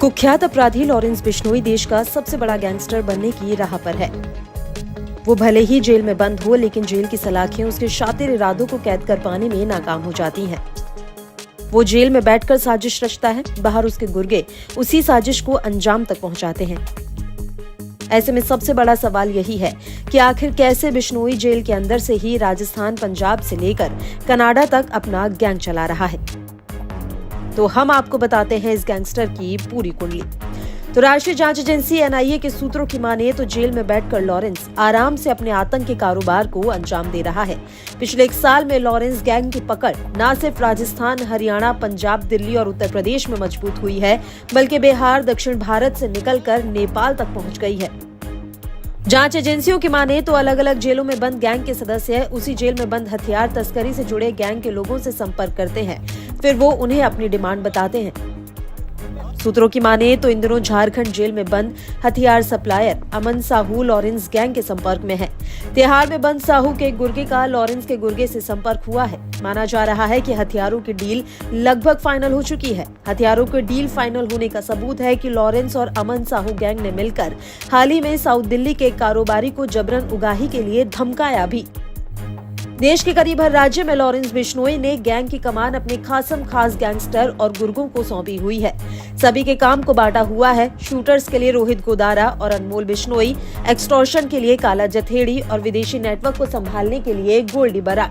कुख्यात अपराधी लॉरेंस बिश्नोई देश का सबसे बड़ा गैंगस्टर बनने की राह पर है। वो भले ही जेल में बंद हो, लेकिन जेल की सलाखें उसके शातिर इरादों को कैद कर पाने में नाकाम हो जाती हैं। वो जेल में बैठकर साजिश रचता है, बाहर उसके गुर्गे उसी साजिश को अंजाम तक पहुंचाते हैं। ऐसे में सबसे बड़ा सवाल यही है कि आखिर कैसे बिश्नोई जेल के अंदर से ही राजस्थान, पंजाब से लेकर कनाडा तक अपना गैंग चला रहा है। तो हम आपको बताते हैं इस गैंगस्टर की पूरी कुंडली। तो राष्ट्रीय जांच एजेंसी एनआईए के सूत्रों की माने तो जेल में बैठकर लॉरेंस आराम से अपने आतंक के कारोबार को अंजाम दे रहा है। पिछले 1 साल में लॉरेंस गैंग की पकड़ न सिर्फ राजस्थान, हरियाणा, पंजाब, दिल्ली और उत्तर प्रदेश में मजबूत हुई है, बल्कि बिहार, दक्षिण भारत से निकलकर नेपाल तक पहुंच गई है। जांच एजेंसियों की माने तो अलग अलग जेलों में बंद गैंग के सदस्य उसी जेल में बंद हथियार तस्करी से जुड़े गैंग के लोगों से संपर्क करते हैं, फिर वो उन्हें अपनी डिमांड बताते हैं। सूत्रों की माने तो इन दिनों झारखंड जेल में बंद हथियार सप्लायर अमन साहू लॉरेंस गैंग के संपर्क में है। तिहाड़ में बंद साहू के गुर्गे का लॉरेंस के गुर्गे से संपर्क हुआ है। माना जा रहा है कि हथियारों की डील लगभग फाइनल हो चुकी है। हथियारों की डील फाइनल होने का सबूत है कि लॉरेंस और अमन साहू गैंग ने मिलकर हाल ही में साउथ दिल्ली के कारोबारी को जबरन उगाही के लिए धमकाया भी। देश के करीब हर राज्य में लॉरेंस बिश्नोई ने गैंग की कमान अपने खास गैंगस्टर और गुर्गों को सौंपी हुई है। सभी के काम को बांटा हुआ है। शूटर्स के लिए रोहित गोदारा और अनमोल बिश्नोई, एक्सटॉर्शन के लिए काला जथेड़ी और विदेशी नेटवर्क को संभालने के लिए गोल्डी बरा।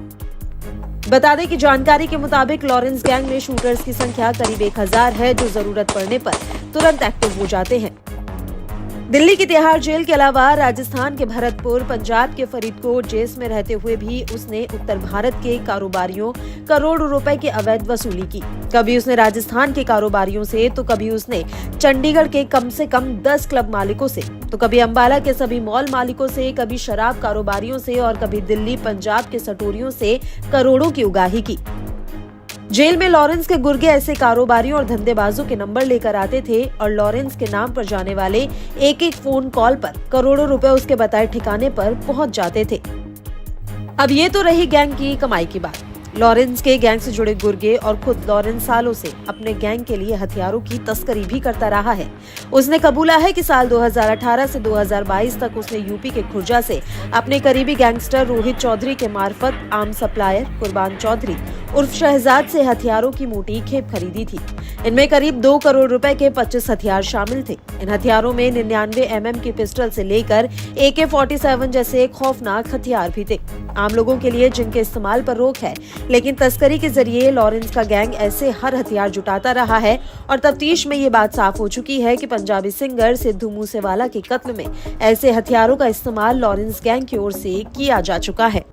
बता दें कि जानकारी के मुताबिक लॉरेंस गैंग में शूटर्स की संख्या करीब 1000 है, जो जरूरत पड़ने पर तुरंत एक्टिव हो जाते हैं। दिल्ली की तिहाड़ जेल के अलावा राजस्थान के भरतपुर, पंजाब के फरीदकोट जेल में रहते हुए भी उसने उत्तर भारत के कारोबारियों करोड़ों रुपए की अवैध वसूली की। कभी उसने राजस्थान के कारोबारियों से, तो कभी उसने चंडीगढ़ के कम से कम 10 क्लब मालिकों से, तो कभी अंबाला के सभी मॉल मालिकों से, कभी शराब कारोबारियों से और कभी दिल्ली, पंजाब के सटोरियों से करोड़ों की उगाही की। जेल में लॉरेंस के गुर्गे ऐसे कारोबारियों और धंधेबाजों के नंबर लेकर आते थे और लॉरेंस के नाम पर जाने वाले एक फोन कॉल पर करोड़ों रुपए उसके बताए ठिकाने पर पहुंच जाते थे। अब ये तो रही गैंग की कमाई की बात। लॉरेंस के गैंग से जुड़े गुर्गे और खुद लॉरेंस सालों से अपने गैंग के लिए हथियारों की तस्करी भी करता रहा है। उसने कबूला है कि साल 2018 से 2022 तक उसने यूपी के खुर्जा से अपने करीबी गैंगस्टर रोहित चौधरी के मार्फत आर्म सप्लायर कुर्बान चौधरी उर्फ शहजाद से हथियारों की मोटी खेप खरीदी थी। इनमें करीब 2 करोड़ रुपए के 25 हथियार शामिल थे। इन हथियारों में 99 mm की पिस्टल से लेकर AK-47 जैसे खौफनाक हथियार भी थे। आम लोगों के लिए जिनके इस्तेमाल पर रोक है, लेकिन तस्करी के जरिए लॉरेंस का गैंग ऐसे हर हथियार जुटाता रहा है और तफ्तीश में ये बात साफ हो चुकी है कि पंजाबी सिंगर सिद्धू मूसेवाला के कत्ल में ऐसे हथियारों का इस्तेमाल लॉरेंस गैंग की ओर से किया जा चुका है।